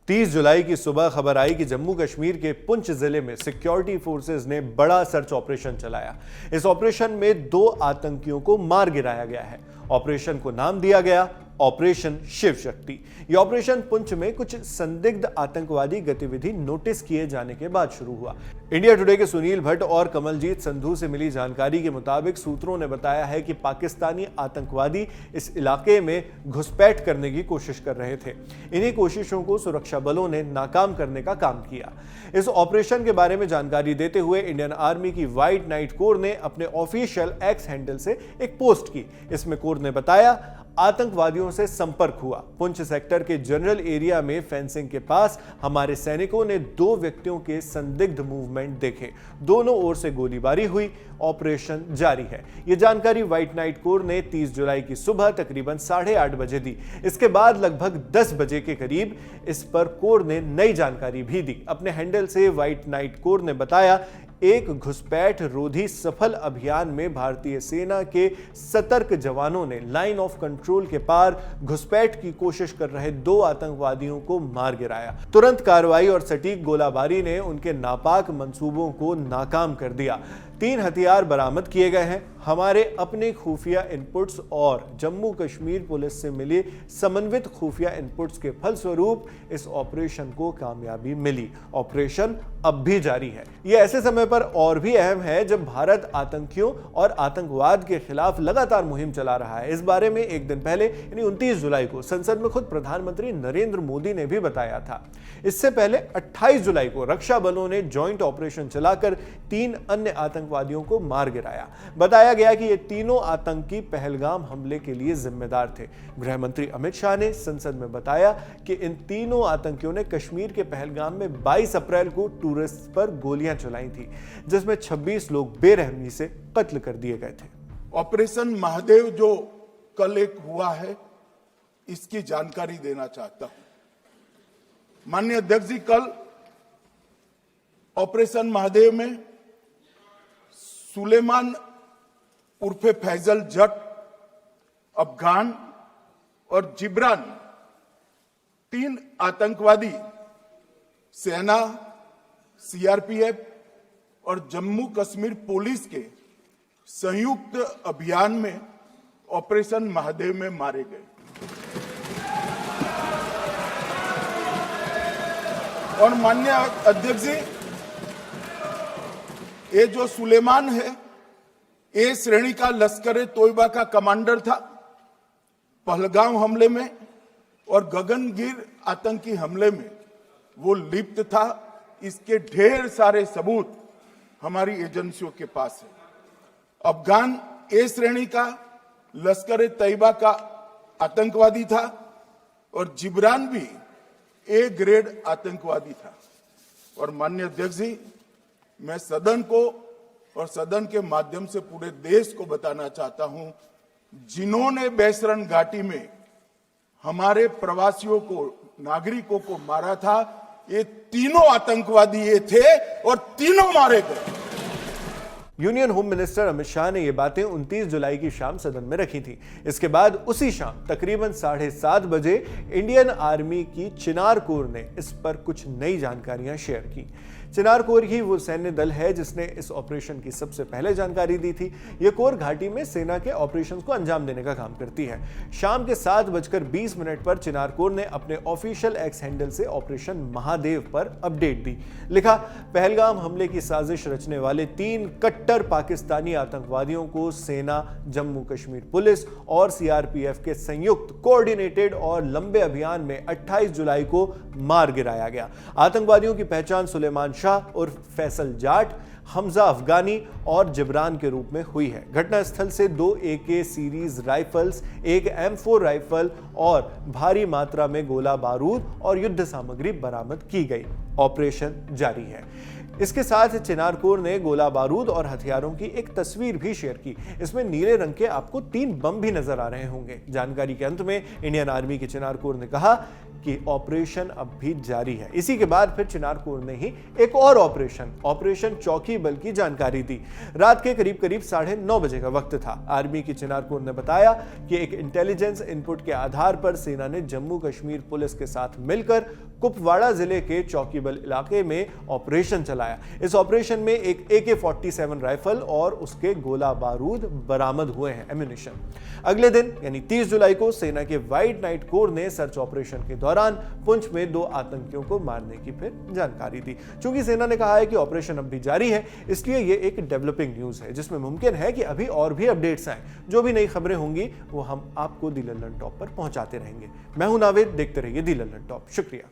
30 जुलाई की सुबह खबर आई कि जम्मू कश्मीर के पुंछ जिले में सिक्योरिटी फोर्सेज ने बड़ा सर्च ऑपरेशन चलाया। इस ऑपरेशन में 2 आतंकियों को मार गिराया गया है। ऑपरेशन को नाम दिया गया ऑपरेशन शिव शक्ति। यह ऑपरेशन पुंछ में कुछ संदिग्ध आतंकवादी गतिविधि नोटिस किए जाने के बाद शुरू हुआ। इंडिया टुडे के सुनील भट्ट और कमलजीत संधू से मिली जानकारी के मुताबिक सूत्रों ने बताया है कि पाकिस्तानी आतंकवादी इस इलाके में घुसपैठ करने की कोशिश कर रहे थे। इन्हीं कोशिशों को सुरक्षा बलों ने नाकाम करने का काम किया। इस ऑपरेशन के बारे में जानकारी देते हुए इंडियन आर्मी की व्हाइट नाइट कोर ने अपने ऑफिशियल एक्स हैंडल से एक पोस्ट की। इसमें कोर ने बताया, आतंकवादियों से संपर्क हुआ। पुंछ सेक्टर के जनरल एरिया में फेंसिंग के पास हमारे सैनिकों ने 2 व्यक्तियों के संदिग्ध मूवमेंट देखे। दोनों ओर से गोलीबारी हुई। ऑपरेशन जारी है। यह जानकारी व्हाइट नाइट कोर ने 30 जुलाई की सुबह तकरीबन 8:30 बजे दी। इसके बाद लगभग 10 बजे के करीब इस पर कोर ने नई जानकारी भी दी। अपने हैंडल से व्हाइट नाइट कोर ने बताया, एक घुसपैठ रोधी सफल अभियान में भारतीय सेना के सतर्क जवानों ने लाइन ऑफ कंट्रोल के पार घुसपैठ की कोशिश कर रहे 2 आतंकवादियों को मार गिराया। तुरंत कार्रवाई और सटीक गोलाबारी ने उनके नापाक मंसूबों को नाकाम कर दिया। 3 हथियार बरामद किए गए हैं। हमारे अपने खुफिया इनपुट्स और जम्मू कश्मीर पुलिस से मिले समन्वित खुफिया इनपुट्स के फलस्वरूप इस ऑपरेशन को कामयाबी मिली। ऑपरेशन अब भी जारी है। यह ऐसे समय पर और भी अहम है जब भारत आतंकियों और आतंकवाद के खिलाफ लगातार मुहिम चला रहा है। इस बारे में एक दिन पहले यानी 29 जुलाई को संसद में खुद प्रधानमंत्री नरेंद्र मोदी ने भी बताया था। इससे पहले 28 जुलाई को रक्षा बलों ने जॉइंट ऑपरेशन चलाकर 3 अन्य आतंकवादियों को मार गिराया। बताया गया कि ये तीनों आतंकी पहलगाम हमले के लिए जिम्मेदार थे। गृह मंत्री अमित शाह ने संसद में बताया कि इन तीनों आतंकियों ने कश्मीर के पहलगाम में 22 अप्रैल को टूरिस्ट पर गोलियां चलाई थी, जिसमें 26 लोग बेरहमी से कत्ल कर दिए गए थे। ऑपरेशन महादेव जो कल एक हुआ है, इसकी जानकारी देना चाहता हूं। माननीय अध्यक्ष जी, कल ऑपरेशन महादेव में सुलेमान उर्फे फैजल जट, अफगान और जिब्रान 3 आतंकवादी सेना, सीआरपीएफ और जम्मू कश्मीर पुलिस के संयुक्त अभियान में ऑपरेशन महादेव में मारे गए। और माननीय अध्यक्ष जी, ये जो सुलेमान है, ए श्रेणी का लश्कर तोयबा का कमांडर था। पहलगाम हमले में और गगनगिर आतंकी हमले में वो लिप्त था। इसके ढेर सारे सबूत हमारी एजेंसियों के पास है। अफगान ए श्रेणी का लश्कर तैयबा का आतंकवादी था और जिब्रान भी ए ग्रेड आतंकवादी था। और माननीय अध्यक्ष जी, मैं सदन को और सदन के माध्यम से पूरे देश को बताना चाहता हूं, जिन्होंने बैसरन घाटी में हमारे प्रवासियों को, नागरिकों को मारा था, ये तीनों आतंकवादी ये थे और तीनों मारे गए। Union home minister Amit Shah ने ये बातें 29 जुलाई की शाम सदन में रखी थी। इसके बाद उसी शाम तकरीबन 7:30 बजे इंडियन आर्मी की चिनार कोर ने इस पर कुछ नई जानकारियां शेयर की। चिनार कोर ही वो सैन्य दल है जिसने इस ऑपरेशन की सबसे पहले जानकारी दी थी। यह कोर घाटी में सेना के ऑपरेशंस को अंजाम देने का काम करती है। शाम के 7:20 पर चिनार कोर ने अपने ऑफिशियल एक्स हैंडल से ऑपरेशन महादेव पर अपडेट दी। लिखा, पहलगाम हमले की साजिश रचने वाले 3 कट्टर पाकिस्तानी आतंकवादियों को सेना, जम्मू कश्मीर पुलिस और सीआरपीएफ के संयुक्त कोऑर्डिनेटेड और लंबे अभियान में 28 जुलाई को मार गिराया गया। आतंकवादियों की पहचान सुलेमान शाह और फैसल जाट, हमजा अफगानी और जिब्रान के रूप में हुई है। घटनास्थल से 2 AK सीरीज राइफल्स, एक M4 राइफल और भारी मात्रा में गोला बारूद और युद्ध सामग्री बरामद की गई। ऑपरेशन जारी है। इसके साथ चिनार कोर ने गोला बारूद और हथियारों की एक तस्वीर भी शेयर की। इसमें नीले रंग के आपको 3 बम भी नजर आ रहे होंगे। जानकारी के अंत में इंडियन आर्मी की चिनार कोर ने कहा कि ऑपरेशन अब भी जारी है। इसी के बाद फिर चिनार कोर ने ही एक और ऑपरेशन चौकी बल की जानकारी दी। रात के करीब 9:30 बजे का वक्त था। आर्मी की चिनार कोर ने बताया कि एक इंटेलिजेंस इनपुट के आधार पर सेना ने जम्मू कश्मीर पुलिस के साथ मिलकर कुपवाड़ा जिले के चौकीबल इलाके में ऑपरेशन चलाया। इस ऑपरेशन में एक AK-47 राइफल और उसके गोला बारूद बरामद हुए हैं, एम्यूनिशन। अगले दिन यानी 30 जुलाई को सेना के व्हाइट नाइट कोर ने सर्च ऑपरेशन के दौरान पुंछ में 2 आतंकियों को मारने की फिर जानकारी दी। चूंकि सेना ने कहा है कि ऑपरेशन अब भी जारी है, इसलिए ये एक डेवलपिंग न्यूज है जिसमें मुमकिन है कि अभी और भी अपडेट्स आए। जो भी नई खबरें होंगी वो हम आपको दी लल्लन टॉप पर पहुंचाते रहेंगे। मैं हूं नावेद, देखते रहिए दी लल्लन टॉप। शुक्रिया।